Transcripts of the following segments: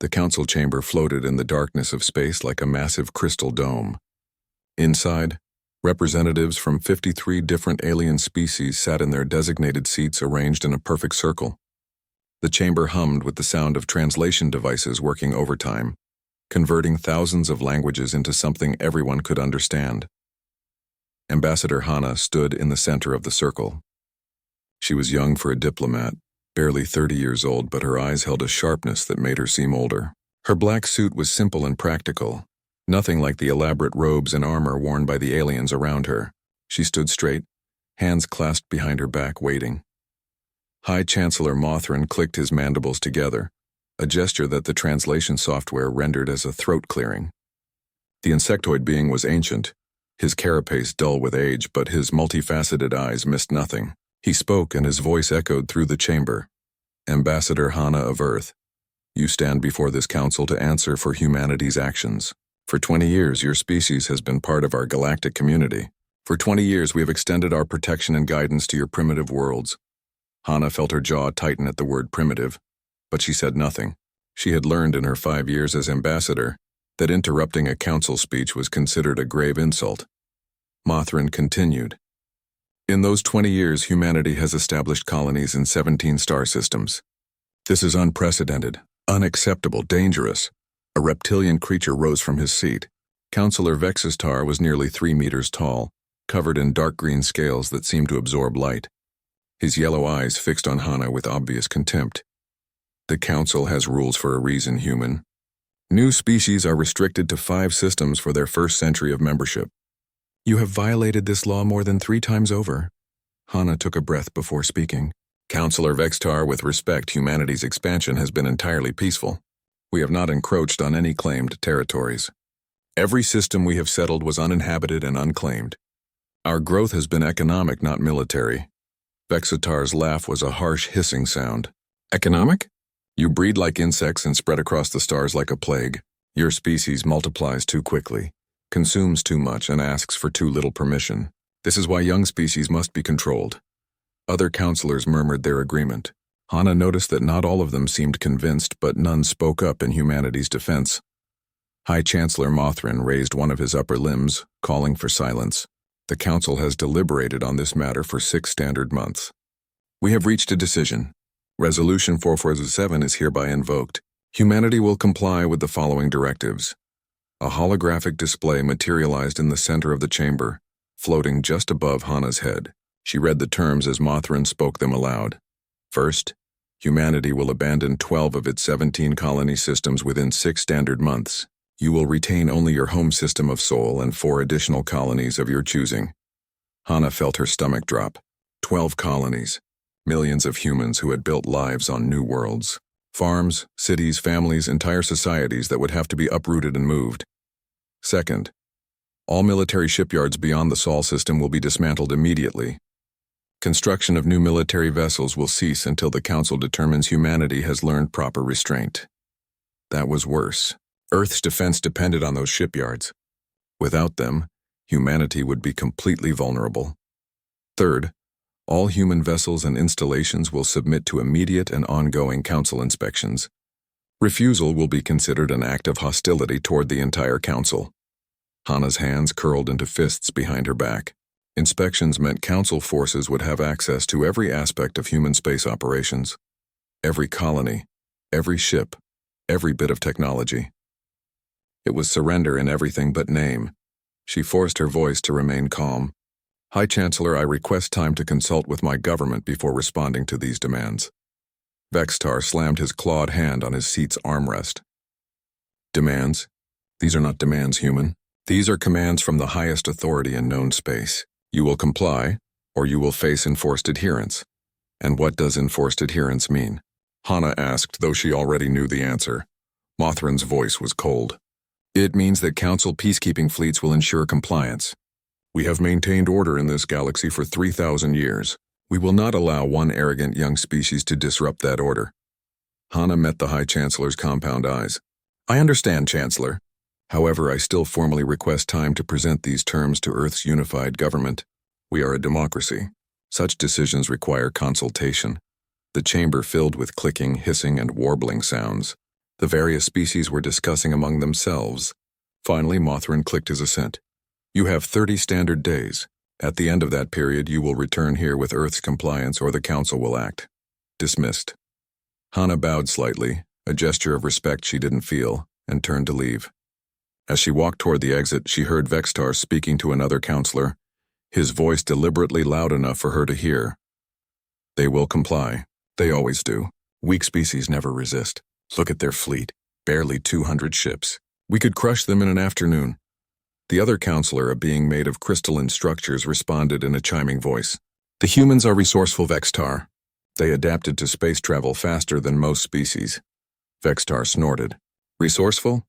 The council chamber floated in the darkness of space like a massive crystal dome. Inside, representatives from 53 different alien species sat in their designated seats arranged in a perfect circle. The chamber hummed with the sound of translation devices working overtime, converting thousands of languages into something everyone could understand. Ambassador Hana stood in the center of the circle. She was young for a diplomat, barely 30 years old, but her eyes held a sharpness that made her seem older. Her black suit was simple and practical, nothing like the elaborate robes and armor worn by the aliens around her. She stood straight, hands clasped behind her back, waiting. High Chancellor Mothran clicked his mandibles together, a gesture that the translation software rendered as a throat clearing. The insectoid being was ancient, his carapace dull with age, but his multifaceted eyes missed nothing. He spoke, and his voice echoed through the chamber. Ambassador Hana of Earth, you stand before this council to answer for humanity's actions. For 20 years, your species has been part of our galactic community. For 20 years, we have extended our protection and guidance to your primitive worlds. Hana felt her jaw tighten at the word primitive, but she said nothing. She had learned in her 5 years as ambassador that interrupting a council speech was considered a grave insult. Mothran continued. In those 20 years, humanity has established colonies in 17 star systems. This is unprecedented, unacceptable, dangerous. A reptilian creature rose from his seat. Councillor Vexistar was nearly 3 meters tall, covered in dark green scales that seemed to absorb light. His yellow eyes fixed on Hana with obvious contempt. The council has rules for a reason, human. New species are restricted to 5 systems for their first century of membership. You have violated this law more than 3 times over. Hana took a breath before speaking. Councillor Vextar, with respect, humanity's expansion has been entirely peaceful. We have not encroached on any claimed territories. Every system we have settled was uninhabited and unclaimed. Our growth has been economic, not military. Vexitar's laugh was a harsh hissing sound. Economic? You breed like insects and spread across the stars like a plague. Your species multiplies too quickly, consumes too much, and asks for too little permission. This is why young species must be controlled. Other counselors murmured their agreement. Hana noticed that not all of them seemed convinced, but none spoke up in humanity's defense. High Chancellor Mothran raised one of his upper limbs, calling for silence. The council has deliberated on this matter for 6 standard months. We have reached a decision. Resolution 447 is hereby invoked. Humanity will comply with the following directives. A holographic display materialized in the center of the chamber, floating just above Hana's head. She read the terms as Mothran spoke them aloud. First, humanity will abandon 12 of its 17 colony systems within 6 standard months. You will retain only your home system of Sol and 4 additional colonies of your choosing. Hana felt her stomach drop. 12 colonies. Millions of humans who had built lives on new worlds. Farms, cities, families, entire societies that would have to be uprooted and moved. Second, all military shipyards beyond the Sol system will be dismantled immediately. Construction of new military vessels will cease until the Council determines humanity has learned proper restraint. That was worse. Earth's defense depended on those shipyards. Without them, humanity would be completely vulnerable. Third, all human vessels and installations will submit to immediate and ongoing Council inspections. Refusal will be considered an act of hostility toward the entire Council. Hana's hands curled into fists behind her back. Inspections meant Council forces would have access to every aspect of human space operations. Every colony, every ship, every bit of technology. It was surrender in everything but name. She forced her voice to remain calm. High Chancellor, I request time to consult with my government before responding to these demands. Vextar slammed his clawed hand on his seat's armrest. Demands? These are not demands, human. These are commands from the highest authority in known space. You will comply, or you will face enforced adherence. And what does enforced adherence mean? Hana asked, though she already knew the answer. Mothran's voice was cold. It means that Council peacekeeping fleets will ensure compliance. We have maintained order in this galaxy for 3,000 years. We will not allow one arrogant young species to disrupt that order. Hana met the High Chancellor's compound eyes. I understand, Chancellor. However, I still formally request time to present these terms to Earth's unified government. We are a democracy. Such decisions require consultation. The chamber filled with clicking, hissing, and warbling sounds. The various species were discussing among themselves. Finally, Mothrin clicked his assent. You have 30 standard days. At the end of that period, you will return here with Earth's compliance or the Council will act. Dismissed. Hana bowed slightly, a gesture of respect she didn't feel, and turned to leave. As she walked toward the exit, she heard Vextar speaking to another counselor, his voice deliberately loud enough for her to hear. They will comply. They always do. Weak species never resist. Look at their fleet. Barely 200 ships. We could crush them in an afternoon. The other counselor, a being made of crystalline structures, responded in a chiming voice. The humans are resourceful, Vextar. They adapted to space travel faster than most species. Vextar snorted. Resourceful?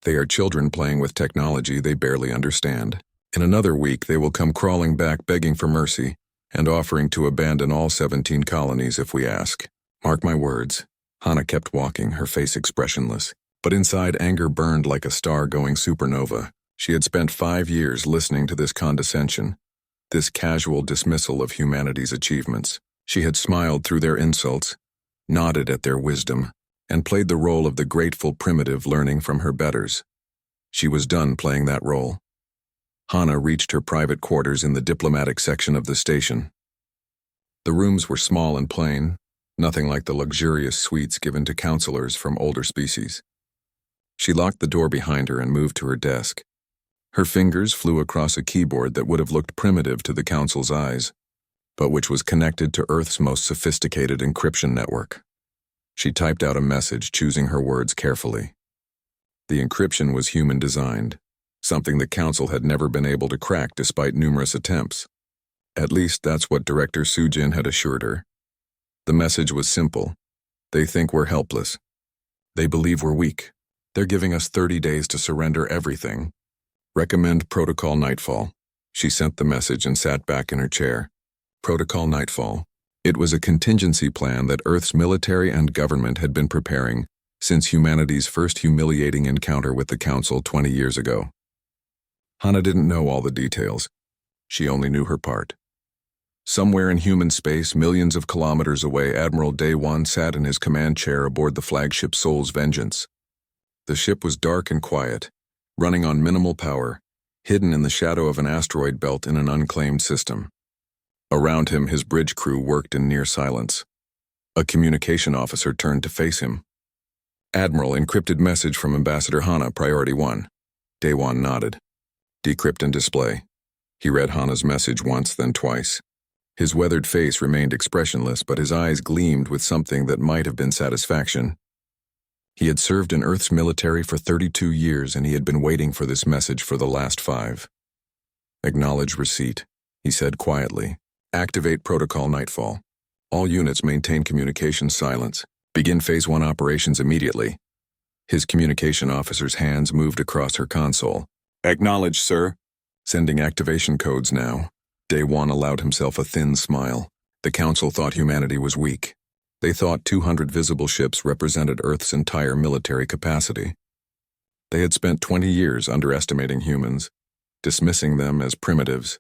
They are children playing with technology they barely understand. In another week, they will come crawling back begging for mercy and offering to abandon all 17 colonies if we ask. Mark my words. Hana kept walking, her face expressionless. But inside, anger burned like a star going supernova. She had spent 5 years listening to this condescension, this casual dismissal of humanity's achievements. She had smiled through their insults, nodded at their wisdom, and played the role of the grateful primitive learning from her betters. She was done playing that role. Hana reached her private quarters in the diplomatic section of the station. The rooms were small and plain, nothing like the luxurious suites given to counselors from older species. She locked the door behind her and moved to her desk. Her fingers flew across a keyboard that would have looked primitive to the Council's eyes, but which was connected to Earth's most sophisticated encryption network. She typed out a message, choosing her words carefully. The encryption was human-designed, something the Council had never been able to crack despite numerous attempts. At least that's what Director Sujin had assured her. The message was simple. They think we're helpless. They believe we're weak. They're giving us 30 days to surrender everything. Recommend Protocol Nightfall. She sent the message and sat back in her chair. Protocol Nightfall. It was a contingency plan that Earth's military and government had been preparing since humanity's first humiliating encounter with the Council 20 years ago. Hana didn't know all the details. She only knew her part. Somewhere in human space, millions of kilometers away, Admiral Day-Wan sat in his command chair aboard the flagship Soul's Vengeance. The ship was dark and quiet, running on minimal power, hidden in the shadow of an asteroid belt in an unclaimed system. Around him, his bridge crew worked in near silence. A communication officer turned to face him. Admiral, encrypted message from Ambassador Hana, Priority 1. Day-Wan nodded. Decrypt and display. He read Hana's message once, then twice. His weathered face remained expressionless, but his eyes gleamed with something that might have been satisfaction. He had served in Earth's military for 32 years, and he had been waiting for this message for the last 5. Acknowledge receipt, he said quietly. Activate Protocol Nightfall. All units maintain communication silence. Begin Phase 1 operations immediately. His communication officer's hands moved across her console. Acknowledge, sir. Sending activation codes now. Day-Wan allowed himself a thin smile. The Council thought humanity was weak. They thought 200 visible ships represented Earth's entire military capacity. They had spent 20 years underestimating humans, dismissing them as primitives,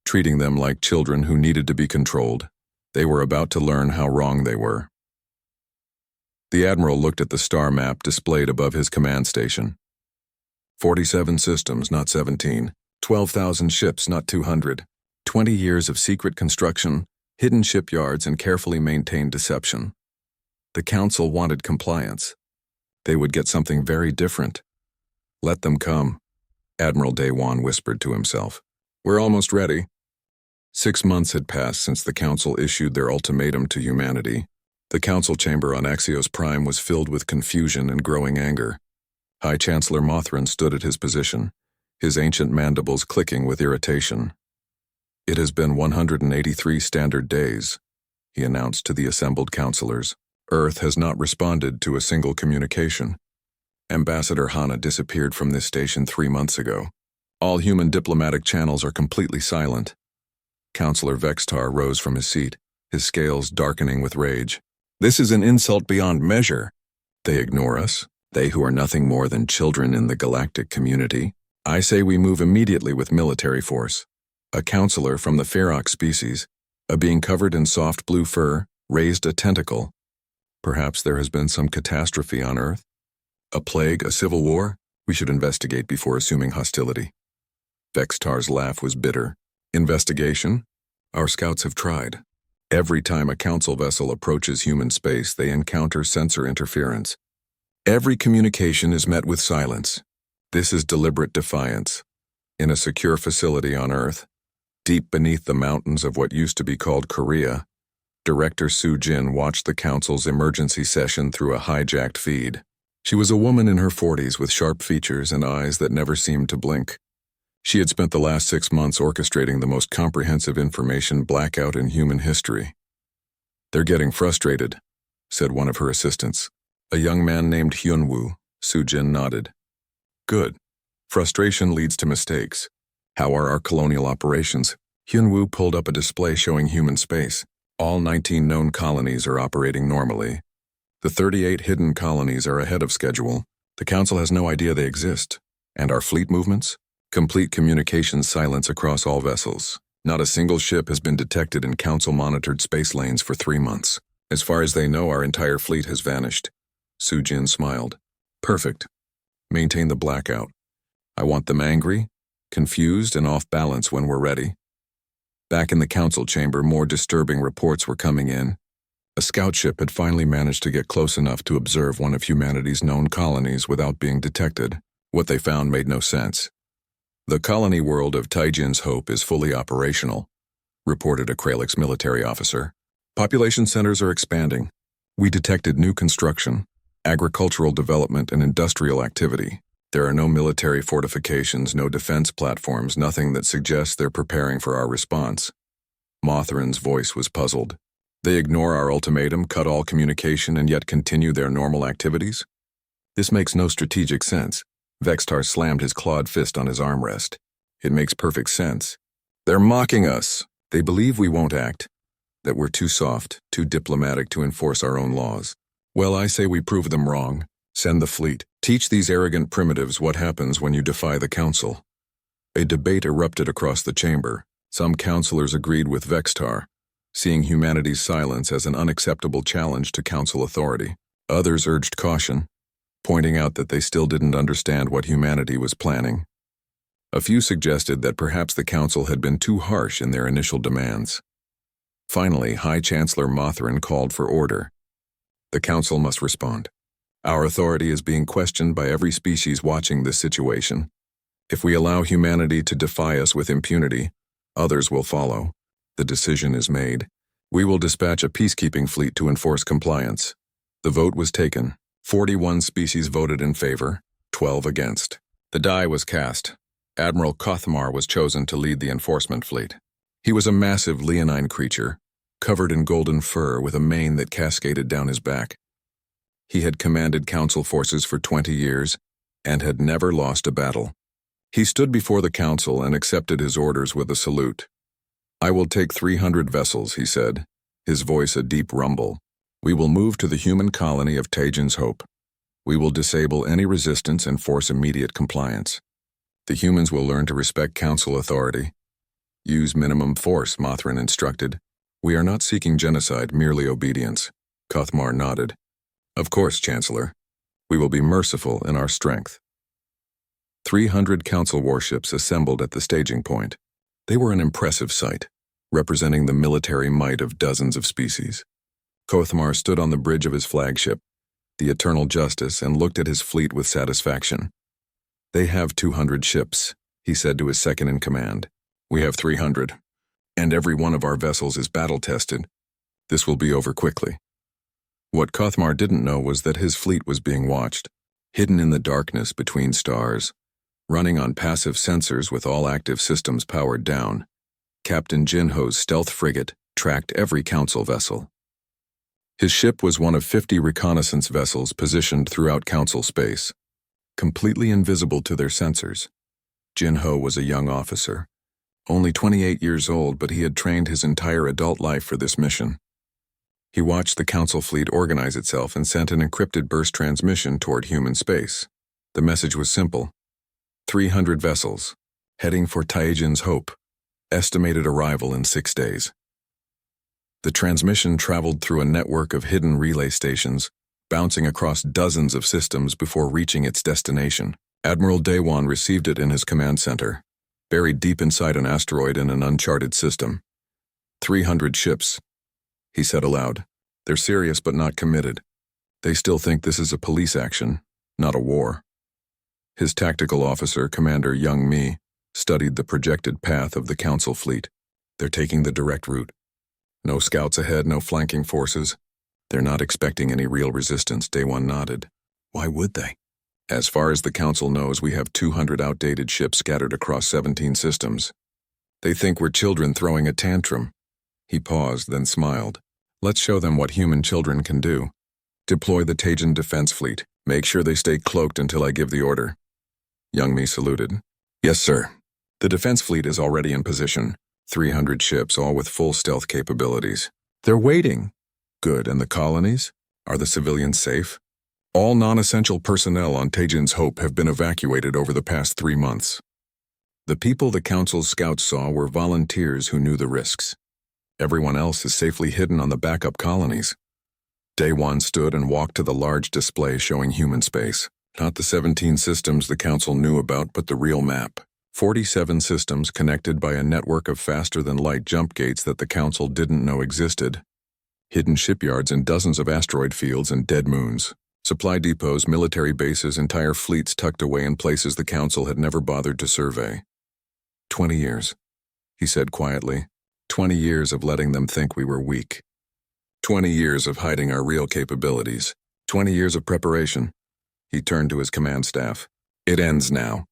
treating them like children who needed to be controlled. They were about to learn how wrong they were. The Admiral looked at the star map displayed above his command station. 47 systems, not 17. 12,000 ships, not 200. 20 years of secret construction, hidden shipyards, and carefully maintained deception. The Council wanted compliance. They would get something very different. Let them come, Admiral Day-Wan whispered to himself. We're almost ready. 6 months had passed since the Council issued their ultimatum to humanity. The Council chamber on Axios Prime was filled with confusion and growing anger. High Chancellor Mothrin stood at his position, his ancient mandibles clicking with irritation. It has been 183 standard days, he announced to the assembled counselors. Earth has not responded to a single communication. Ambassador Hana disappeared from this station 3 months ago. All human diplomatic channels are completely silent. Counselor Vextar rose from his seat, his scales darkening with rage. This is an insult beyond measure. They ignore us, they who are nothing more than children in the galactic community. I say we move immediately with military force. A counselor from the Ferox species, a being covered in soft blue fur, raised a tentacle. Perhaps there has been some catastrophe on Earth? A plague, a civil war? We should investigate before assuming hostility. Vextar's laugh was bitter. Investigation? Our scouts have tried. Every time a council vessel approaches human space, they encounter sensor interference. Every communication is met with silence. This is deliberate defiance. In a secure facility on Earth, deep beneath the mountains of what used to be called Korea, Director Soo Jin watched the council's emergency session through a hijacked feed. She was a woman in her 40s with sharp features and eyes that never seemed to blink. She had spent the last 6 months orchestrating the most comprehensive information blackout in human history. "They're getting frustrated," said one of her assistants. A young man named Hyunwoo. Soo Jin nodded. "Good. Frustration leads to mistakes. How are our colonial operations?" Hyunwoo pulled up a display showing human space. All 19 known colonies are operating normally. The 38 hidden colonies are ahead of schedule. The Council has no idea they exist. And our fleet movements? Complete communications silence across all vessels. Not a single ship has been detected in Council-monitored space lanes for 3 months. As far as they know, our entire fleet has vanished. Soo Jin smiled. "Perfect. Maintain the blackout. I want them angry, confused, and off balance when we're ready." Back in the council chamber, more disturbing reports were coming in. A scout ship had finally managed to get close enough to observe one of humanity's known colonies without being detected. What they found made no sense. "The colony world of Taijin's Hope is fully operational," reported a Kralix military officer. "Population centers are expanding. We detected new construction, agricultural development, and industrial activity. There are no military fortifications, no defense platforms, nothing that suggests they're preparing for our response." Mothran's voice was puzzled. "They ignore our ultimatum, cut all communication, and yet continue their normal activities? This makes no strategic sense." Vextar slammed his clawed fist on his armrest. "It makes perfect sense. They're mocking us. They believe we won't act, that we're too soft, too diplomatic to enforce our own laws. Well, I say we prove them wrong. Send the fleet. Teach these arrogant primitives what happens when you defy the council." A debate erupted across the chamber. Some councilors agreed with Vextar, seeing humanity's silence as an unacceptable challenge to council authority. Others urged caution, pointing out that they still didn't understand what humanity was planning. A few suggested that perhaps the council had been too harsh in their initial demands. Finally, High Chancellor Mothran called for order. "The council must respond. Our authority is being questioned by every species watching this situation. If we allow humanity to defy us with impunity, others will follow. The decision is made. We will dispatch a peacekeeping fleet to enforce compliance." The vote was taken. 41 species voted in favor, 12 against. The die was cast. Admiral Kothmar was chosen to lead the enforcement fleet. He was a massive leonine creature, covered in golden fur with a mane that cascaded down his back. He had commanded council forces for 20 years and had never lost a battle. He stood before the council and accepted his orders with a salute. "I will take 300 vessels," he said, his voice a deep rumble. "We will move to the human colony of Taijin's Hope. We will disable any resistance and force immediate compliance. The humans will learn to respect council authority. Use minimum force," Mothran instructed. "We are not seeking genocide, merely obedience." Kothmar nodded. "Of course, Chancellor. We will be merciful in our strength." 300 council warships assembled at the staging point. They were an impressive sight, representing the military might of dozens of species. Kothmar stood on the bridge of his flagship, the Eternal Justice, and looked at his fleet with satisfaction. "They have 200 ships," he said to his second-in-command. "We have 300, and every one of our vessels is battle-tested. This will be over quickly." What Kothmar didn't know was that his fleet was being watched, hidden in the darkness between stars. Running on passive sensors with all active systems powered down, Captain Jinho's stealth frigate tracked every council vessel. His ship was one of 50 reconnaissance vessels positioned throughout council space, completely invisible to their sensors. Jinho was a young officer, only 28 years old, but he had trained his entire adult life for this mission. He watched the council fleet organize itself and sent an encrypted burst transmission toward human space. The message was simple: 300 vessels, heading for Taijin's Hope, estimated arrival in 6 days. The transmission traveled through a network of hidden relay stations, bouncing across dozens of systems before reaching its destination. Admiral Daewon received it in his command center, buried deep inside an asteroid in an uncharted system. 300 ships, he said aloud. They're serious but not committed. They still think this is a police action, not a war. His tactical officer, Commander Young Mi, studied the projected path of the Council fleet. They're taking the direct route. No scouts ahead, no flanking forces. They're not expecting any real resistance, Daewon nodded. Why would they? As far as the Council knows, we have 200 outdated ships scattered across 17 systems. They think we're children throwing a tantrum. He paused, then smiled. Let's show them what human children can do. Deploy the Tajan defense fleet. Make sure they stay cloaked until I give the order. Young Mi saluted. Yes, sir. The defense fleet is already in position. 300 ships, all with full stealth capabilities. They're waiting. Good, and the colonies? Are the civilians safe? All non-essential personnel on Tajan's Hope have been evacuated over the past 3 months. The people the Council's scouts saw were volunteers who knew the risks. Everyone else is safely hidden on the backup colonies. Daewon stood and walked to the large display showing human space. Not the 17 systems the Council knew about, but the real map. 47 systems connected by a network of faster-than-light jump gates that the Council didn't know existed. Hidden shipyards in dozens of asteroid fields and dead moons. Supply depots, military bases, entire fleets tucked away in places the Council had never bothered to survey. 20 years, he said quietly. 20 years of letting them think we were weak. 20 years of hiding our real capabilities. 20 years of preparation. He turned to his command staff. It ends now.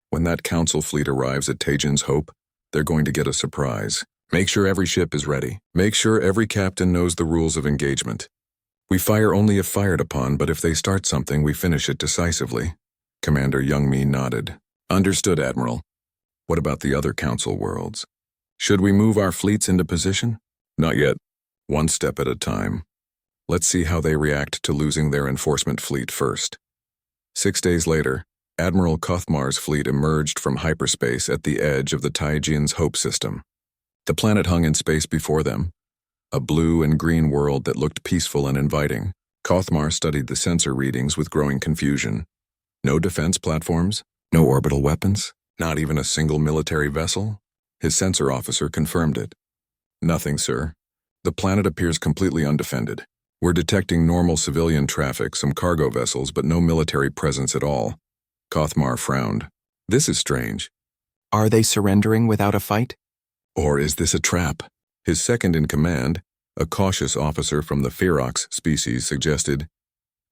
When that Council fleet arrives at Tajan's Hope, they're going to get a surprise. Make sure every ship is ready. Make sure every captain knows the rules of engagement. We fire only if fired upon, but if they start something, we finish it decisively. Commander Young Mi nodded. Understood, Admiral. What about the other Council worlds? Should we move our fleets into position? Not yet. One step at a time. Let's see how they react to losing their enforcement fleet first. 6 days later, Admiral Kothmar's fleet emerged from hyperspace at the edge of the Tajan's Hope system. The planet hung in space before them, a blue and green world that looked peaceful and inviting. Kothmar studied the sensor readings with growing confusion. No defense platforms, no orbital weapons, not even a single military vessel. His sensor officer confirmed it. Nothing, sir. The planet appears completely undefended. We're detecting normal civilian traffic, some cargo vessels, but no military presence at all. Kothmar frowned. This is strange. Are they surrendering without a fight? Or is this a trap? His second-in-command, a cautious officer from the Ferox species, suggested,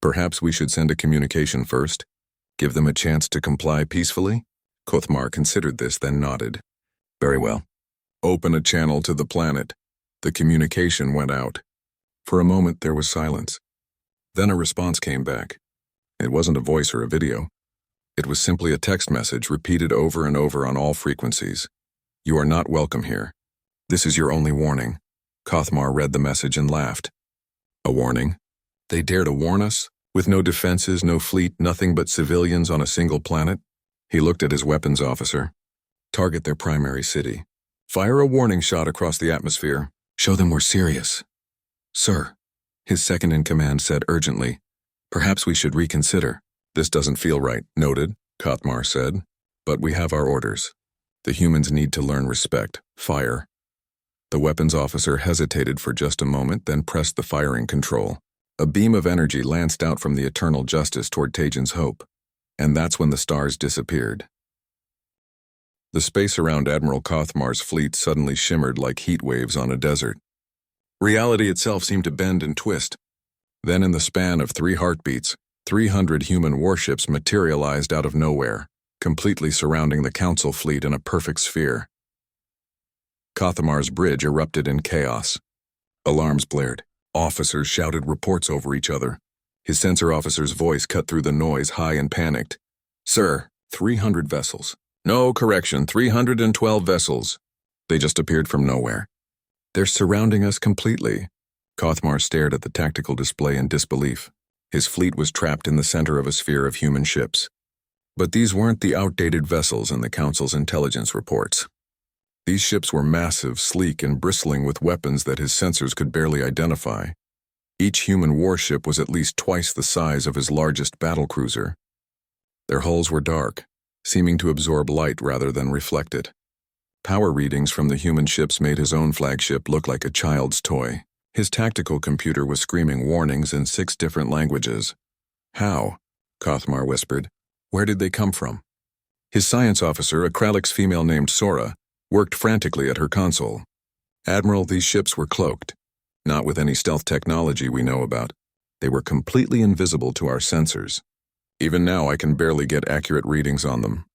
perhaps we should send a communication first, give them a chance to comply peacefully? Kothmar considered this, then nodded. Very well. Open a channel to the planet. The communication went out. For a moment there was silence. Then a response came back. It wasn't a voice or a video. It was simply a text message repeated over and over on all frequencies. You are not welcome here. This is your only warning. Kothmar read the message and laughed. A warning? They dare to warn us? With no defenses, no fleet, nothing but civilians on a single planet? He looked at his weapons officer. Target their primary city. Fire a warning shot across the atmosphere. Show them we're serious. Sir, his second-in-command said urgently, perhaps we should reconsider. This doesn't feel right, noted, Kothmar said. But we have our orders. The humans need to learn respect. Fire. The weapons officer hesitated for just a moment, then pressed the firing control. A beam of energy lanced out from the Eternal Justice toward Tajan's Hope. And that's when the stars disappeared. The space around Admiral Kothmar's fleet suddenly shimmered like heat waves on a desert. Reality itself seemed to bend and twist. Then in the span of 3 heartbeats, 300 human warships materialized out of nowhere, completely surrounding the Council fleet in a perfect sphere. Kothmar's bridge erupted in chaos. Alarms blared. Officers shouted reports over each other. His sensor officer's voice cut through the noise, high and panicked. Sir, 300 vessels. No, correction, 312 vessels. They just appeared from nowhere. They're surrounding us completely. Kothmar stared at the tactical display in disbelief. His fleet was trapped in the center of a sphere of human ships. But these weren't the outdated vessels in the Council's intelligence reports. These ships were massive, sleek, and bristling with weapons that his sensors could barely identify. Each human warship was at least twice the size of his largest battlecruiser. Their hulls were dark, seeming to absorb light rather than reflect it. Power readings from the human ships made his own flagship look like a child's toy. His tactical computer was screaming warnings in 6 different languages. "How?" Kothmar whispered. "Where did they come from?" His science officer, a Kralix female named Sora, worked frantically at her console. "Admiral, these ships were cloaked. Not with any stealth technology we know about. They were completely invisible to our sensors. Even now I can barely get accurate readings on them."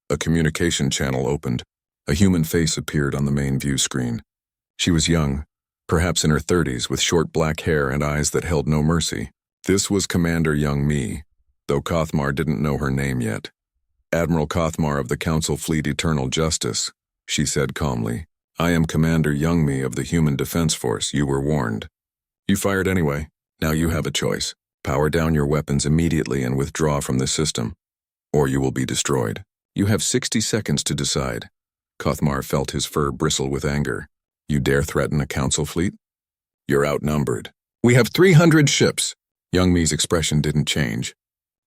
A communication channel opened. A human face appeared on the main view screen. She was young, perhaps in her 30s, with short black hair and eyes that held no mercy. This was Commander Young Mi, though Kothmar didn't know her name yet. "Admiral Kothmar of the Council Fleet Eternal Justice," she said calmly. "I am Commander Young Mi of the Human Defense Force. You were warned. You fired anyway. Now you have a choice. Power down your weapons immediately and withdraw from the system, or you will be destroyed. You have 60 seconds to decide." Kothmar felt his fur bristle with anger. "You dare threaten a council fleet? You're outnumbered. We have 300 ships." Young Mi's expression didn't change.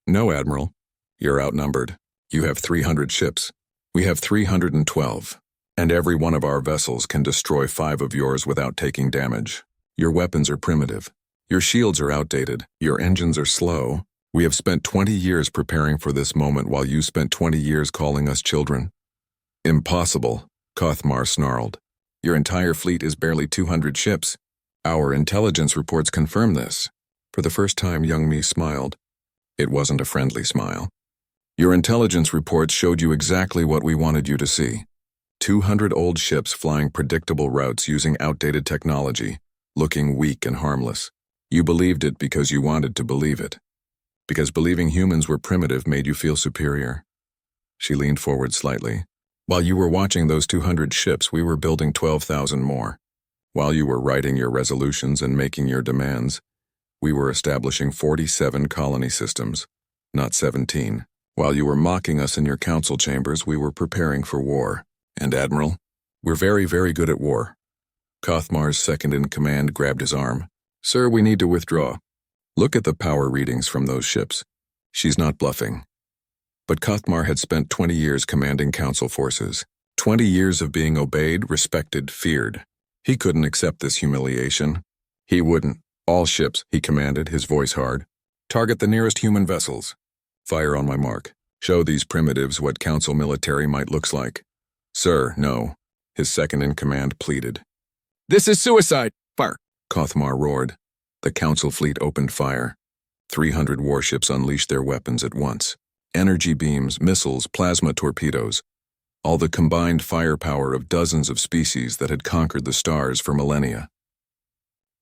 "No, Admiral. You're outnumbered. You have 300 ships. We have 312. And every one of our vessels can destroy 5 of yours without taking damage. Your weapons are primitive. Your shields are outdated. Your engines are slow. We have spent 20 years preparing for this moment while you spent 20 years calling us children." "Impossible," Kothmar snarled. "Your entire fleet is barely 200 ships. Our intelligence reports confirm this." For the first time, Young Mi smiled. It wasn't a friendly smile. "Your intelligence reports showed you exactly what we wanted you to see. 200 old ships flying predictable routes using outdated technology, looking weak and harmless. You believed it because you wanted to believe it. Because believing humans were primitive made you feel superior." She leaned forward slightly. "While you were watching those 200 ships, we were building 12,000 more. While you were writing your resolutions and making your demands, we were establishing 47 colony systems, not 17. While you were mocking us in your council chambers, we were preparing for war. And Admiral, we're very, very good at war." Kothmar's second-in-command grabbed his arm. "Sir, we need to withdraw. Look at the power readings from those ships. She's not bluffing." But Kothmar had spent 20 years commanding council forces. 20 years of being obeyed, respected, feared. He couldn't accept this humiliation. He wouldn't. "All ships," he commanded, his voice hard. "Target the nearest human vessels. Fire on my mark. Show these primitives what council military might looks like." "Sir, no," his second-in-command pleaded. "This is suicide! Fire!" Kothmar roared. The council fleet opened fire. 300 warships unleashed their weapons at once. Energy beams, missiles, plasma torpedoes. All the combined firepower of dozens of species that had conquered the stars for millennia.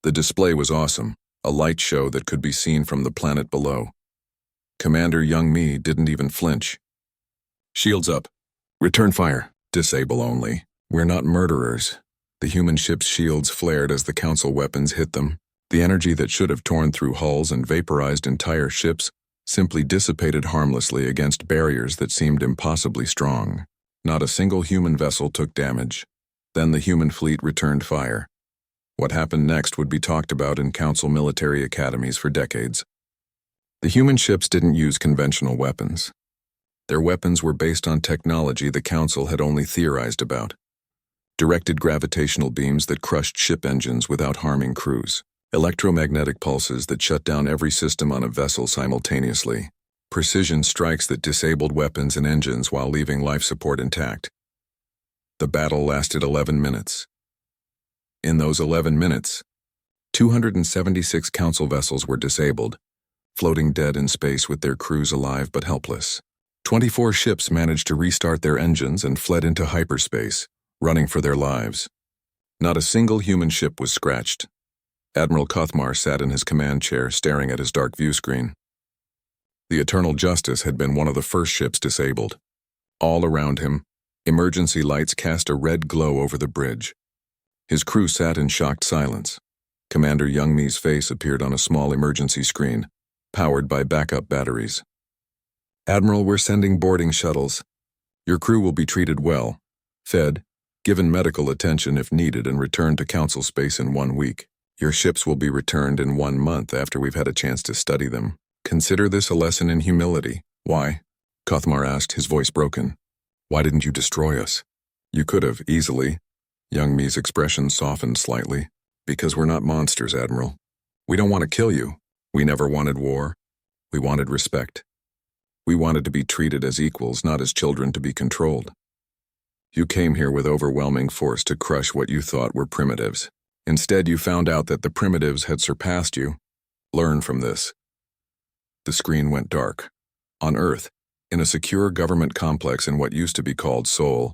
The display was awesome, a light show that could be seen from the planet below. Commander Young Mi didn't even flinch. "Shields up. Return fire. Disable only. We're not murderers." The human ship's shields flared as the council weapons hit them. The energy that should have torn through hulls and vaporized entire ships simply dissipated harmlessly against barriers that seemed impossibly strong. Not a single human vessel took damage. Then the human fleet returned fire. What happened next would be talked about in council military academies for decades. The human ships didn't use conventional weapons. Their weapons were based on technology the council had only theorized about. Directed gravitational beams that crushed ship engines without harming crews. Electromagnetic pulses that shut down every system on a vessel simultaneously. Precision strikes that disabled weapons and engines while leaving life support intact. The battle lasted 11 minutes. In those 11 minutes, 276 council vessels were disabled, floating dead in space with their crews alive but helpless. 24 ships managed to restart their engines and fled into hyperspace, running for their lives. Not a single human ship was scratched. Admiral Kothmar sat in his command chair staring at his dark view screen. The Eternal Justice had been one of the first ships disabled. All around him, emergency lights cast a red glow over the bridge. His crew sat in shocked silence. Commander Young Mi's face appeared on a small emergency screen, powered by backup batteries. "Admiral, we're sending boarding shuttles. Your crew will be treated well, fed, given medical attention if needed, and returned to council space in 1 week. Your ships will be returned in 1 month after we've had a chance to study them. Consider this a lesson in humility. Why? Kothmar asked, his voice broken. Why didn't you destroy us? You could have, easily. Young Mi's expression softened slightly. Because we're not monsters, Admiral. We don't want to kill you. We never wanted war. We wanted respect. We wanted to be treated as equals, not as children to be controlled. You came here with overwhelming force to crush what you thought were primitives. Instead, you found out that the primitives had surpassed you. Learn from this. The screen went dark. On Earth, in a secure government complex in what used to be called Seoul,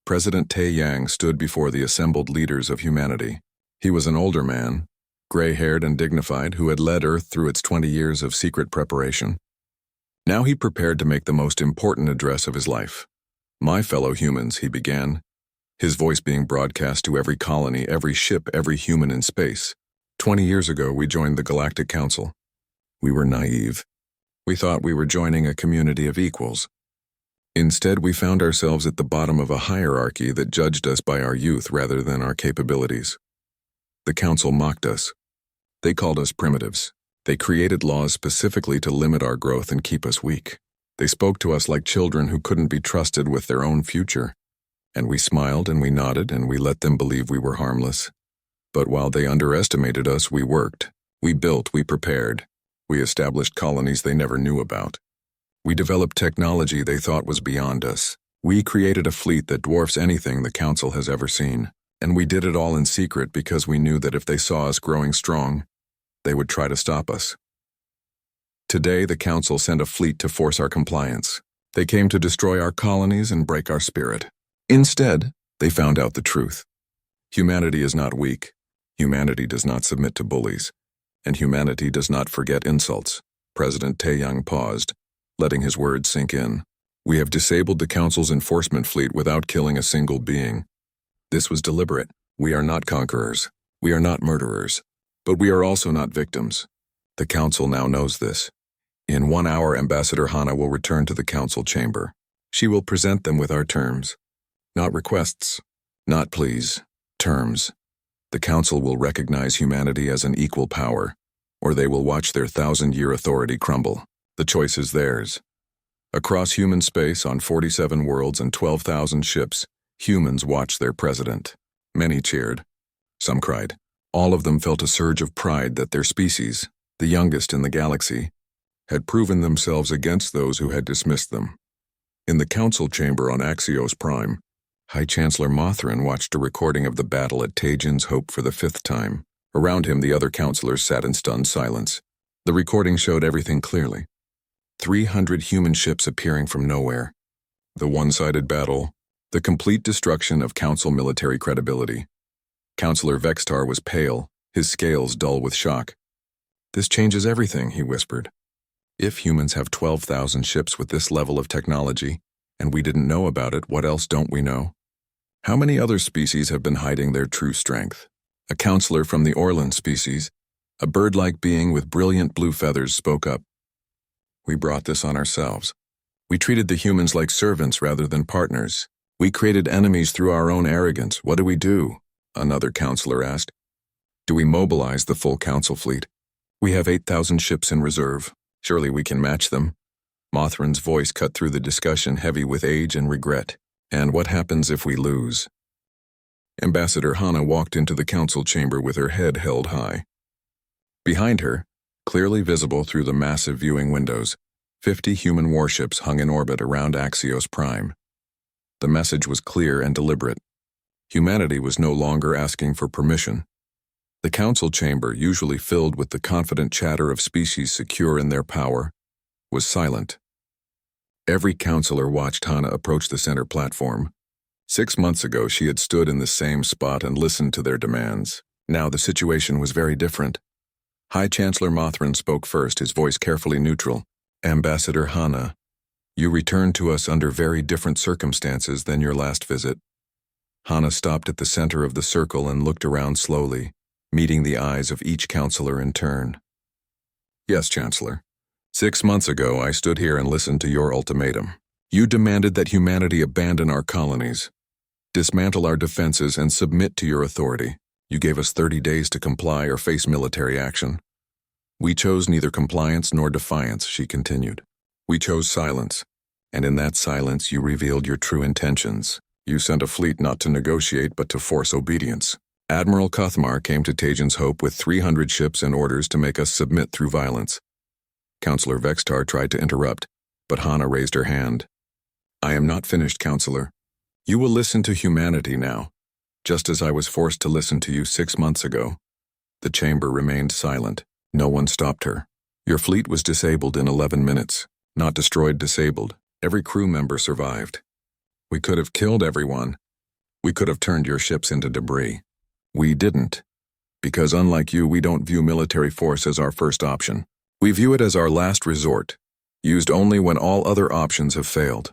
President Tae Yang stood before the assembled leaders of humanity. He was an older man, gray-haired and dignified, who had led Earth through its 20 years of secret preparation. Now he prepared to make the most important address of his life. My fellow humans, he began, his voice being broadcast to every colony, every ship, every human in space. 20 years ago, we joined the Galactic Council. We were naive. We thought we were joining a community of equals. Instead, we found ourselves at the bottom of a hierarchy that judged us by our youth rather than our capabilities. The Council mocked us. They called us primitives. They created laws specifically to limit our growth and keep us weak. They spoke to us like children who couldn't be trusted with their own future. And we smiled and we nodded and we let them believe we were harmless. But while they underestimated us, we worked. We built, we prepared. We established colonies they never knew about. We developed technology they thought was beyond us. We created a fleet that dwarfs anything the Council has ever seen. And we did it all in secret because we knew that if they saw us growing strong, they would try to stop us. Today, the Council sent a fleet to force our compliance. They came to destroy our colonies and break our spirit. Instead, they found out the truth. Humanity is not weak. Humanity does not submit to bullies. And humanity does not forget insults. President Taeyang paused, letting his words sink in. We have disabled the Council's enforcement fleet without killing a single being. This was deliberate. We are not conquerors. We are not murderers. But we are also not victims. The Council now knows this. In 1 hour, Ambassador Hana will return to the Council chamber. She will present them with our terms. Not requests, not pleas, terms. The Council will recognize humanity as an equal power, or they will watch their 1,000-year authority crumble. The choice is theirs. Across human space, on 47 worlds and 12,000 ships, humans watched their president. Many cheered. Some cried. All of them felt a surge of pride that their species, the youngest in the galaxy, had proven themselves against those who had dismissed them. In the Council chamber on Axios Prime, High Chancellor Mothrin watched a recording of the battle at Tajin's Hope for the 5th time. Around him, the other counselors sat in stunned silence. The recording showed everything clearly. 300 human ships appearing from nowhere. The one-sided battle. The complete destruction of Council military credibility. Counselor Vextar was pale, his scales dull with shock. This changes everything, he whispered. If humans have 12,000 ships with this level of technology, and we didn't know about it, what else don't we know? How many other species have been hiding their true strength? A counselor from the Orlan species, a bird-like being with brilliant blue feathers, spoke up. We brought this on ourselves. We treated the humans like servants rather than partners. We created enemies through our own arrogance. What do we do? Another counselor asked. Do we mobilize the full Council fleet? We have 8,000 ships in reserve. Surely we can match them. Mothrin's voice cut through the discussion, heavy with age and regret. And what happens if we lose? Ambassador Hana walked into the Council chamber with her head held high. Behind her, clearly visible through the massive viewing windows, 50 human warships hung in orbit around Axios Prime. The message was clear and deliberate. Humanity was no longer asking for permission. The Council chamber, usually filled with the confident chatter of species secure in their power, was silent. Every counselor watched Hana approach the center platform. 6 months ago, she had stood in the same spot and listened to their demands. Now the situation was very different. High Chancellor Mothrin spoke first, his voice carefully neutral. Ambassador Hana, you returned to us under very different circumstances than your last visit. Hana stopped at the center of the circle and looked around slowly, meeting the eyes of each counselor in turn. Yes, Chancellor. 6 months ago, I stood here and listened to your ultimatum. You demanded that humanity abandon our colonies, dismantle our defenses, and submit to your authority. You gave us 30 days to comply or face military action. We chose neither compliance nor defiance, she continued. We chose silence, and in that silence you revealed your true intentions. You sent a fleet not to negotiate but to force obedience. Admiral Kuthmar came to Tajan's Hope with 300 ships and orders to make us submit through violence. Counselor Vextar tried to interrupt, but Hana raised her hand. I am not finished, Counselor. You will listen to humanity now, just as I was forced to listen to you 6 months ago. The chamber remained silent. No one stopped her. Your fleet was disabled in 11 minutes. Not destroyed, disabled. Every crew member survived. We could have killed everyone. We could have turned your ships into debris. We didn't. Because unlike you, we don't view military force as our first option. We view it as our last resort, used only when all other options have failed.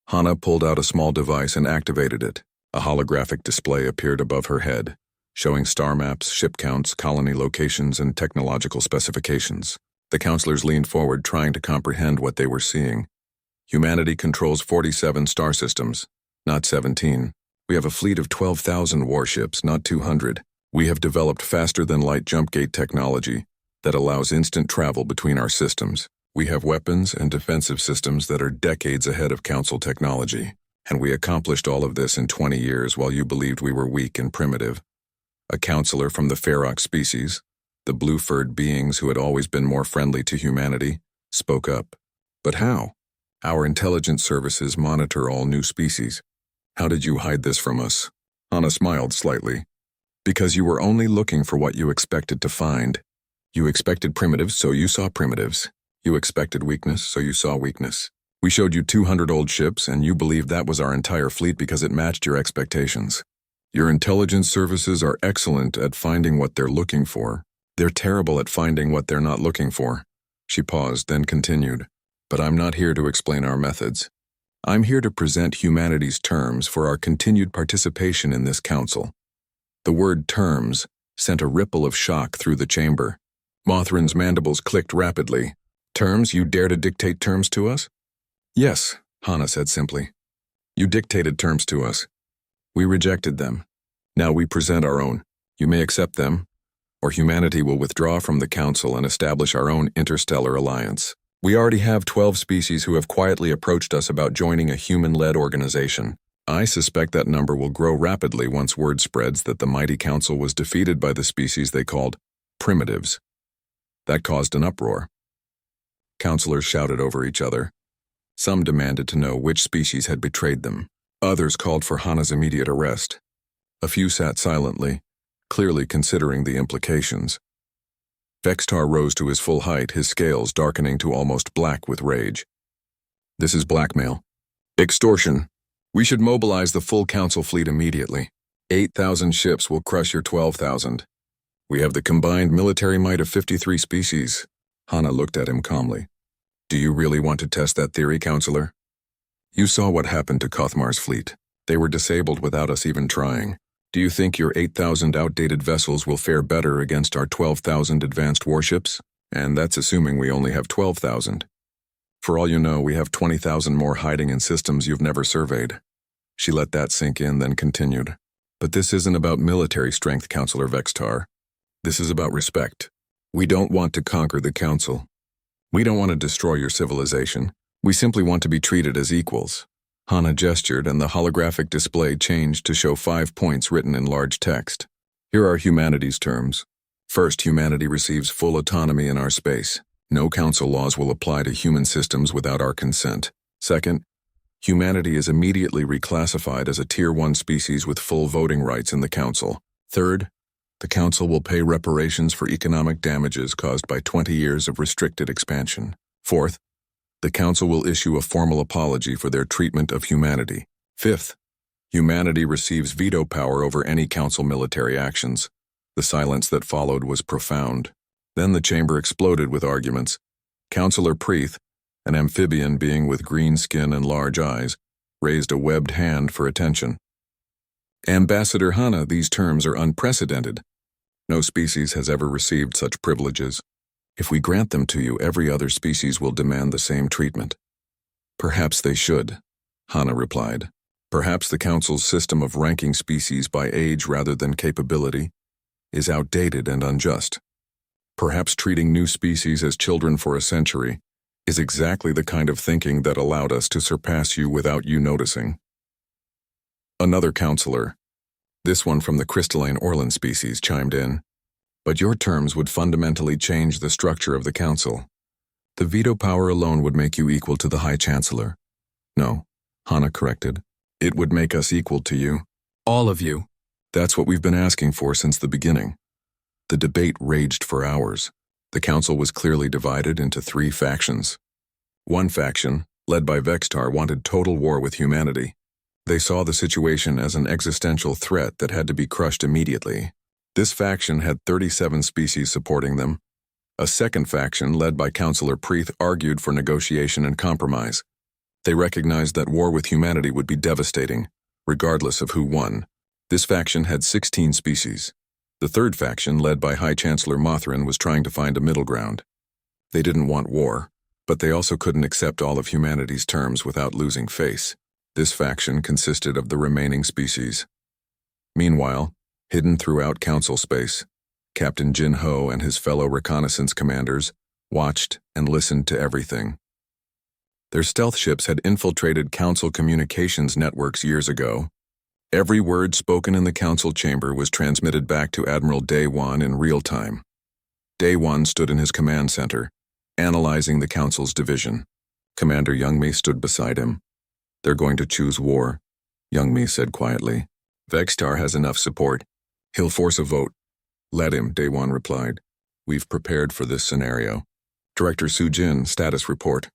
Hana pulled out a small device and activated it. A holographic display appeared above her head, showing star maps, ship counts, colony locations, and technological specifications. The counselors leaned forward, trying to comprehend what they were seeing. Humanity controls 47 star systems, not 17. We have a fleet of 12,000 warships, not 200. We have developed faster-than-light jump gate technology that allows instant travel between our systems. We have weapons and defensive systems that are decades ahead of Council technology, and we accomplished all of this in 20 years while you believed we were weak and primitive. A counselor from the Ferox species, the blue-furred beings who had always been more friendly to humanity, spoke up. But how? Our intelligence services monitor all new species. How did you hide this from us? Hana smiled slightly. Because you were only looking for what you expected to find. You expected primitives, so you saw primitives. You expected weakness, so you saw weakness. We showed you 200 old ships, and you believed that was our entire fleet because it matched your expectations. Your intelligence services are excellent at finding what they're looking for. They're terrible at finding what they're not looking for. She paused, then continued. But I'm not here to explain our methods. I'm here to present humanity's terms for our continued participation in this council. The word terms sent a ripple of shock through the chamber. Mothrin's mandibles clicked rapidly. Terms? You dare to dictate terms to us? Yes, Hana said simply. You dictated terms to us. We rejected them. Now we present our own. You may accept them, or humanity will withdraw from the council and establish our own interstellar alliance. We already have 12 species who have quietly approached us about joining a human-led organization. I suspect that number will grow rapidly once word spreads that the mighty council was defeated by the species they called primitives. That caused an uproar. Counselors shouted over each other. Some demanded to know which species had betrayed them. Others called for Hana's immediate arrest. A few sat silently, clearly considering the implications. Vextar rose to his full height, his scales darkening to almost black with rage. This is blackmail. Extortion. We should mobilize the full council fleet immediately. 8,000 ships will crush your 12,000. We have the combined military might of 53 species. Hana looked at him calmly. Do you really want to test that theory, Counselor? You saw what happened to Kothmar's fleet. They were disabled without us even trying. Do you think your 8,000 outdated vessels will fare better against our 12,000 advanced warships? And that's assuming we only have 12,000. For all you know, we have 20,000 more hiding in systems you've never surveyed. She let that sink in, then continued. But this isn't about military strength, Counselor Vextar. This is about respect. We don't want to conquer the Council. We don't want to destroy your civilization. We simply want to be treated as equals. Hana gestured, and the holographic display changed to show 5 points written in large text. Here are humanity's terms. First, humanity receives full autonomy in our space. No council laws will apply to human systems without our consent. Second, humanity is immediately reclassified as a Tier 1 species with full voting rights in the council. Third, the council will pay reparations for economic damages caused by 20 years of restricted expansion. Fourth, the council will issue a formal apology for their treatment of humanity. Fifth, humanity receives veto power over any council military actions. The silence that followed was profound. Then the chamber exploded with arguments. Councillor Preeth, an amphibian being with green skin and large eyes, raised a webbed hand for attention. Ambassador Hana, these terms are unprecedented. No species has ever received such privileges. If we grant them to you, every other species will demand the same treatment. Perhaps they should, Hana replied. Perhaps the Council's system of ranking species by age rather than capability is outdated and unjust. Perhaps treating new species as children for a century is exactly the kind of thinking that allowed us to surpass you without you noticing. Another counselor, this one from the crystalline Orlan species, chimed in. But your terms would fundamentally change the structure of the council. The veto power alone would make you equal to the High Chancellor. No, Hana corrected. It would make us equal to you. All of you. That's what we've been asking for since the beginning. The debate raged for hours. The council was clearly divided into 3 factions. One faction, led by Vextar, wanted total war with humanity. They saw the situation as an existential threat that had to be crushed immediately. This faction had 37 species supporting them. A second faction, led by Councillor Preeth, argued for negotiation and compromise. They recognized that war with humanity would be devastating, regardless of who won. This faction had 16 species. The third faction, led by High Chancellor Mothrin, was trying to find a middle ground. They didn't want war, but they also couldn't accept all of humanity's terms without losing face. This faction consisted of the remaining species. Meanwhile, hidden throughout council space, Captain Jin Ho and his fellow reconnaissance commanders watched and listened to everything. Their stealth ships had infiltrated council communications networks years ago. Every word spoken in the council chamber was transmitted back to Admiral Daewon in real time. Daewon stood in his command center, analyzing the council's division. Commander Youngmi stood beside him. They're going to choose war, Youngmi said quietly. Vextar has enough support. He'll force a vote. Let him, Daewon replied. We've prepared for this scenario. Director Sujin, status report.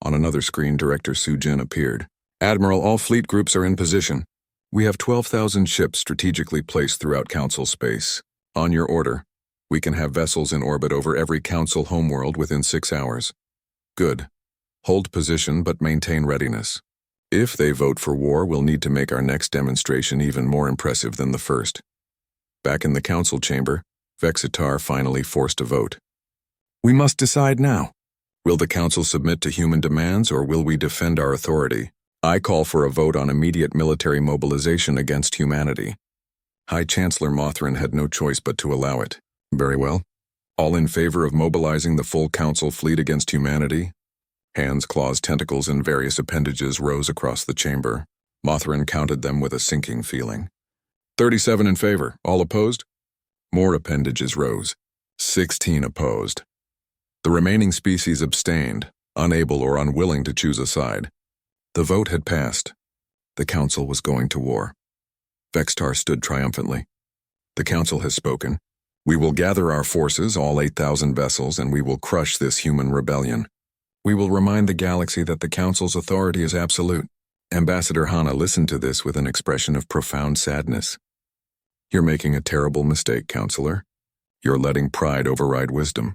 On another screen, Director Sujin appeared. Admiral, all fleet groups are in position. We have 12,000 ships strategically placed throughout Council space. On your order, we can have vessels in orbit over every Council homeworld within 6 hours. Good. Hold position but maintain readiness. If they vote for war, we'll need to make our next demonstration even more impressive than the first. Back in the council chamber, Vexitar finally forced a vote. We must decide now. Will the council submit to human demands or will we defend our authority? I call for a vote on immediate military mobilization against humanity. High Chancellor Mothrin had no choice but to allow it. Very well. All in favor of mobilizing the full council fleet against humanity? Hands, claws, tentacles, and various appendages rose across the chamber. Mothrin counted them with a sinking feeling. 37 in favor. All opposed? More appendages rose. 16 opposed. The remaining species abstained, unable or unwilling to choose a side. The vote had passed. The council was going to war. Vextar stood triumphantly. The council has spoken. We will gather our forces, all 8,000 vessels, and we will crush this human rebellion. We will remind the galaxy that the Council's authority is absolute. Ambassador Hana listened to this with an expression of profound sadness. You're making a terrible mistake, Counselor. You're letting pride override wisdom.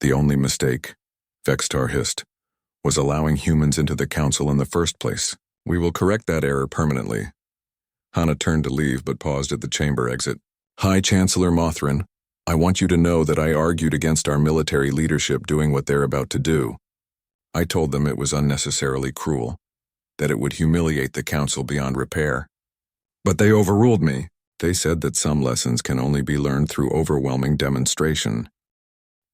The only mistake, Vextar hissed, was allowing humans into the Council in the first place. We will correct that error permanently. Hana turned to leave but paused at the chamber exit. High Chancellor Mothrin, I want you to know that I argued against our military leadership doing what they're about to do. I told them it was unnecessarily cruel, that it would humiliate the council beyond repair. But they overruled me. They said that some lessons can only be learned through overwhelming demonstration.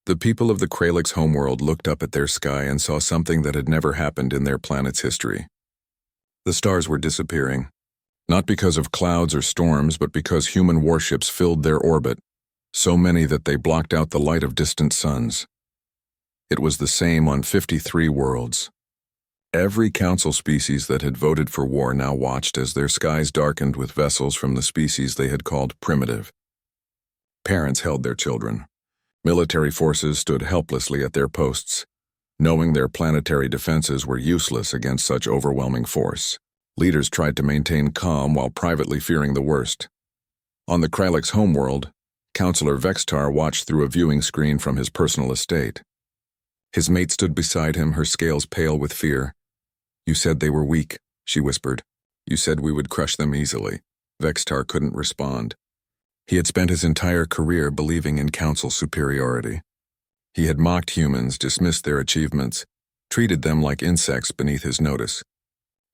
The people of the Kralix homeworld looked up at their sky and saw something that had never happened in their planet's history. The stars were disappearing, not because of clouds or storms, but because human warships filled their orbit, so many that they blocked out the light of distant suns. It was the same on 53 worlds. Every council species that had voted for war now watched as their skies darkened with vessels from the species they had called primitive. Parents held their children. Military forces stood helplessly at their posts, knowing their planetary defenses were useless against such overwhelming force. Leaders tried to maintain calm while privately fearing the worst. On the Kralix homeworld, Councillor Vextar watched through a viewing screen from his personal estate. His mate stood beside him, her scales pale with fear. You said they were weak, she whispered. You said we would crush them easily. Vextar couldn't respond. He had spent his entire career believing in council superiority. He had mocked humans, dismissed their achievements, treated them like insects beneath his notice.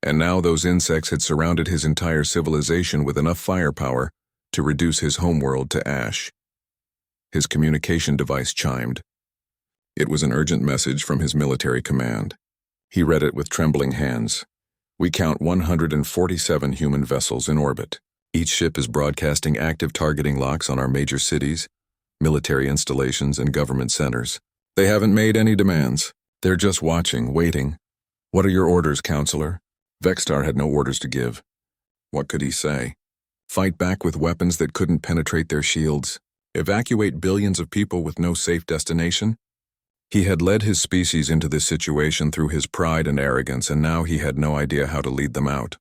And now those insects had surrounded his entire civilization with enough firepower to reduce his homeworld to ash. His communication device chimed. It was an urgent message from his military command. He read it with trembling hands. We count 147 human vessels in orbit. Each ship is broadcasting active targeting locks on our major cities, military installations, and government centers. They haven't made any demands. They're just watching, waiting. What are your orders, Counselor? Vextar had no orders to give. What could he say? Fight back with weapons that couldn't penetrate their shields? Evacuate billions of people with no safe destination? He had led his species into this situation through his pride and arrogance, and now he had no idea how to lead them out.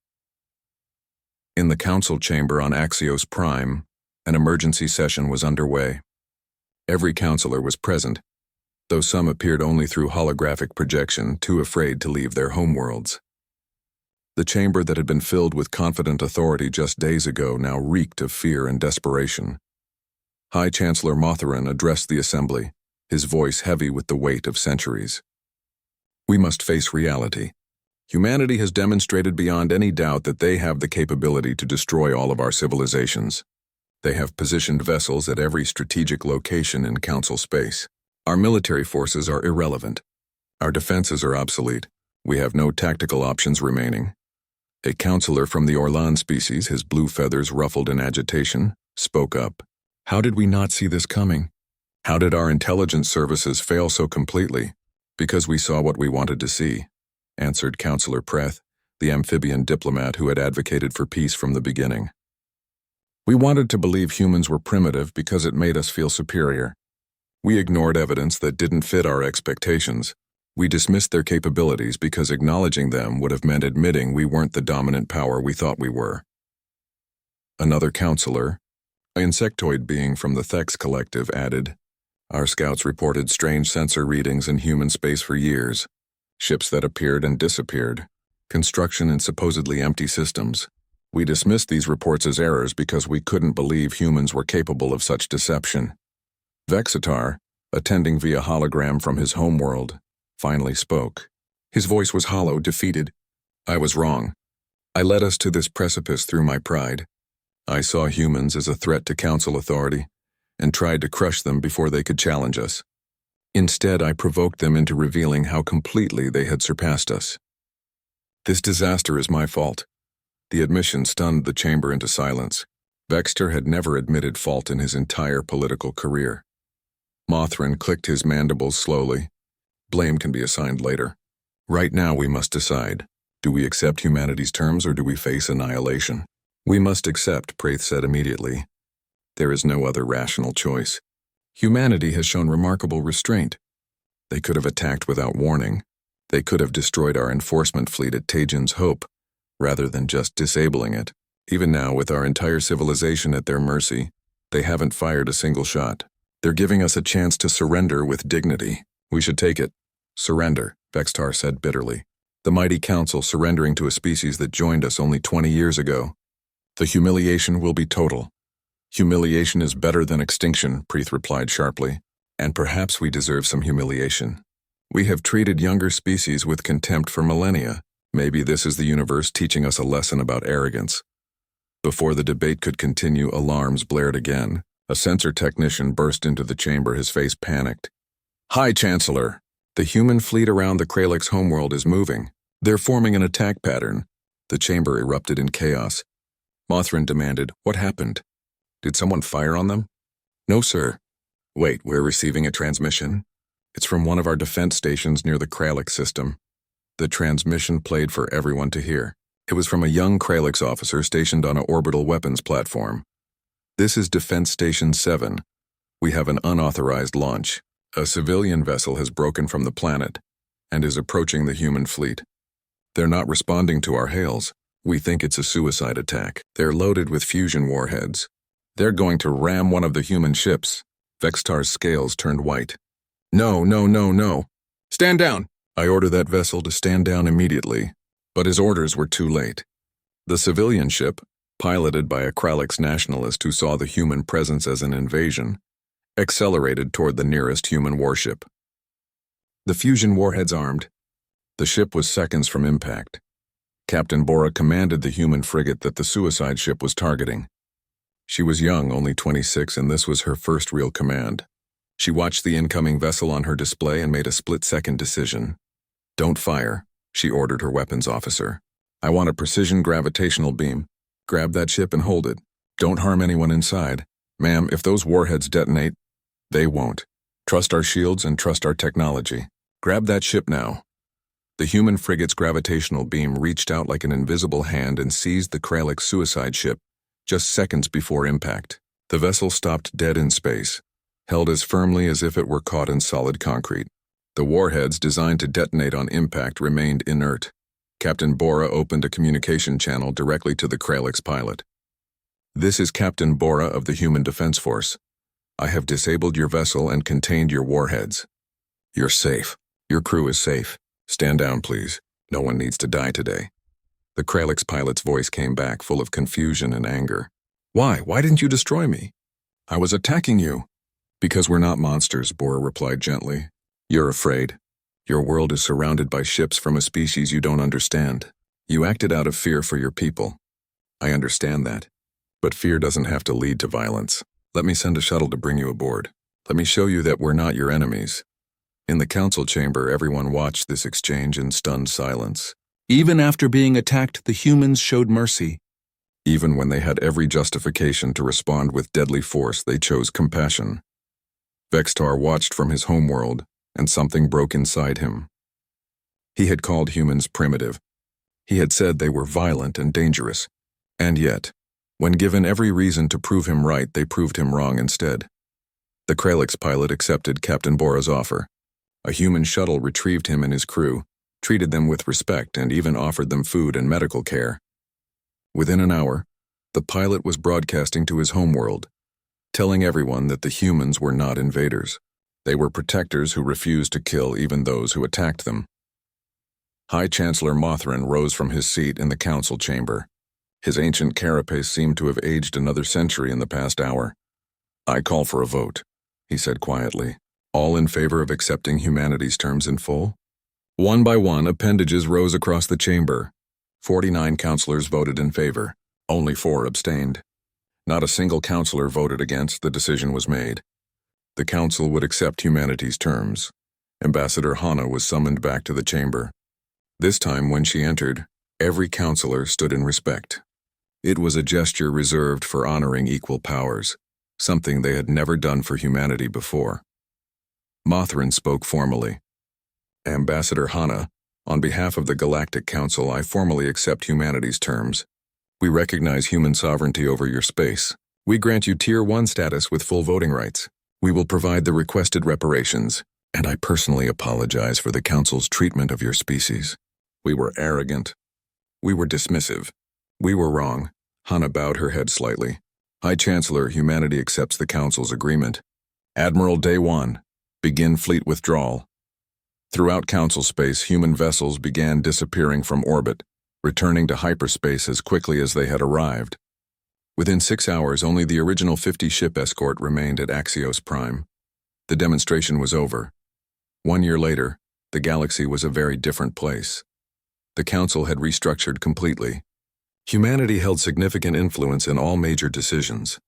In the council chamber on Axios Prime, an emergency session was underway. Every counselor was present, though some appeared only through holographic projection, too afraid to leave their homeworlds. The chamber that had been filled with confident authority just days ago now reeked of fear and desperation. High Chancellor Motherin addressed the assembly, his voice heavy with the weight of centuries. We must face reality. Humanity has demonstrated beyond any doubt that they have the capability to destroy all of our civilizations. They have positioned vessels at every strategic location in Council space. Our military forces are irrelevant. Our defenses are obsolete. We have no tactical options remaining. A counselor from the Orlan species, his blue feathers ruffled in agitation, spoke up. How did we not see this coming? How did our intelligence services fail so completely? Because we saw what we wanted to see, answered Counselor Preth, the amphibian diplomat who had advocated for peace from the beginning. We wanted to believe humans were primitive because it made us feel superior. We ignored evidence that didn't fit our expectations. We dismissed their capabilities because acknowledging them would have meant admitting we weren't the dominant power we thought we were. Another counselor, an insectoid being from the Thex Collective, added, Our scouts reported strange sensor readings in human space for years. Ships that appeared and disappeared. Construction in supposedly empty systems. We dismissed these reports as errors because we couldn't believe humans were capable of such deception. Vexitar, attending via hologram from his homeworld, finally spoke. His voice was hollow, defeated. I was wrong. I led us to this precipice through my pride. I saw humans as a threat to council authority and tried to crush them before they could challenge us. Instead, I provoked them into revealing how completely they had surpassed us. This disaster is my fault. The admission stunned the chamber into silence. Vexter had never admitted fault in his entire political career. Mothrin clicked his mandibles slowly. Blame can be assigned later. Right now we must decide. Do we accept humanity's terms or do we face annihilation? We must accept, Praith said immediately. There is no other rational choice. Humanity has shown remarkable restraint. They could have attacked without warning. They could have destroyed our enforcement fleet at Tajin's Hope, rather than just disabling it. Even now, with our entire civilization at their mercy, they haven't fired a single shot. They're giving us a chance to surrender with dignity. We should take it. Surrender, Vextar said bitterly. The mighty council surrendering to a species that joined us only 20 years ago. The humiliation will be total. Humiliation is better than extinction, Preeth replied sharply. And perhaps we deserve some humiliation. We have treated younger species with contempt for millennia. Maybe this is the universe teaching us a lesson about arrogance. Before the debate could continue, alarms blared again. A sensor technician burst into the chamber, his face panicked. High Chancellor! The human fleet around the Kralix homeworld is moving. They're forming an attack pattern. The chamber erupted in chaos. Mothrin demanded, What happened? Did someone fire on them? No, sir. Wait, we're receiving a transmission? It's from one of our defense stations near the Kralix system. The transmission played for everyone to hear. It was from a young Kralix officer stationed on an orbital weapons platform. This is Defense Station 7. We have an unauthorized launch. A civilian vessel has broken from the planet and is approaching the human fleet. They're not responding to our hails. We think it's a suicide attack. They're loaded with fusion warheads. They're going to ram one of the human ships. Vextar's scales turned white. No. Stand down! I ordered that vessel to stand down immediately, but his orders were too late. The civilian ship, piloted by a Kralix nationalist who saw the human presence as an invasion, accelerated toward the nearest human warship. The fusion warheads armed. The ship was seconds from impact. Captain Bora commanded the human frigate that the suicide ship was targeting. She was young, only 26, and this was her first real command. She watched the incoming vessel on her display and made a split-second decision. "Don't fire," she ordered her weapons officer. "I want a precision gravitational beam. Grab that ship and hold it. Don't harm anyone inside. Ma'am, if those warheads detonate, they won't. Trust our shields and trust our technology. Grab that ship now." The human frigate's gravitational beam reached out like an invisible hand and seized the Kralix suicide ship just seconds before impact. The vessel stopped dead in space, held as firmly as if it were caught in solid concrete. The warheads designed to detonate on impact remained inert. Captain Bora opened a communication channel directly to the Kralix pilot. "This is Captain Bora of the Human Defense Force. I have disabled your vessel and contained your warheads. You're safe. Your crew is safe. Stand down, please. No one needs to die today." The Kralix pilot's voice came back, full of confusion and anger. "Why? Why didn't you destroy me?" "I was attacking you." "Because we're not monsters," Bora replied gently. "You're afraid. Your world is surrounded by ships from a species you don't understand. You acted out of fear for your people. I understand that. But fear doesn't have to lead to violence. Let me send a shuttle to bring you aboard. Let me show you that we're not your enemies." In the council chamber, everyone watched this exchange in stunned silence. Even after being attacked, the humans showed mercy. Even when they had every justification to respond with deadly force, they chose compassion. Vextar watched from his homeworld, and something broke inside him. He had called humans primitive. He had said they were violent and dangerous. And yet, when given every reason to prove him right, they proved him wrong instead. The Kralix pilot accepted Captain Bora's offer. A human shuttle retrieved him and his crew, treated them with respect, and even offered them food and medical care. Within an hour, the pilot was broadcasting to his homeworld, telling everyone that the humans were not invaders. They were protectors who refused to kill even those who attacked them. High Chancellor Mothrin rose from his seat in the council chamber. His ancient carapace seemed to have aged another century in the past hour. "I call for a vote," he said quietly. "All in favor of accepting humanity's terms in full?" One by one, appendages rose across the chamber. 49 councillors voted in favor. Only 4 abstained. Not a single councillor voted against. The decision was made. The council would accept humanity's terms. Ambassador Hana was summoned back to the chamber. This time, when she entered, every councillor stood in respect. It was a gesture reserved for honoring equal powers, something they had never done for humanity before. Mothrin spoke formally. "Ambassador Hana, on behalf of the Galactic Council, I formally accept humanity's terms. We recognize human sovereignty over your space. We grant you Tier 1 status with full voting rights. We will provide the requested reparations, and I personally apologize for the Council's treatment of your species. We were arrogant. We were dismissive. We were wrong." Hana bowed her head slightly. "High Chancellor, humanity accepts the Council's agreement. Admiral Day 1, begin fleet withdrawal." Throughout Council space, human vessels began disappearing from orbit, returning to hyperspace as quickly as they had arrived. Within 6 hours, only the original 50-ship escort remained at Axios Prime. The demonstration was over. 1 year later, the galaxy was a very different place. The Council had restructured completely. Humanity held significant influence in all major decisions.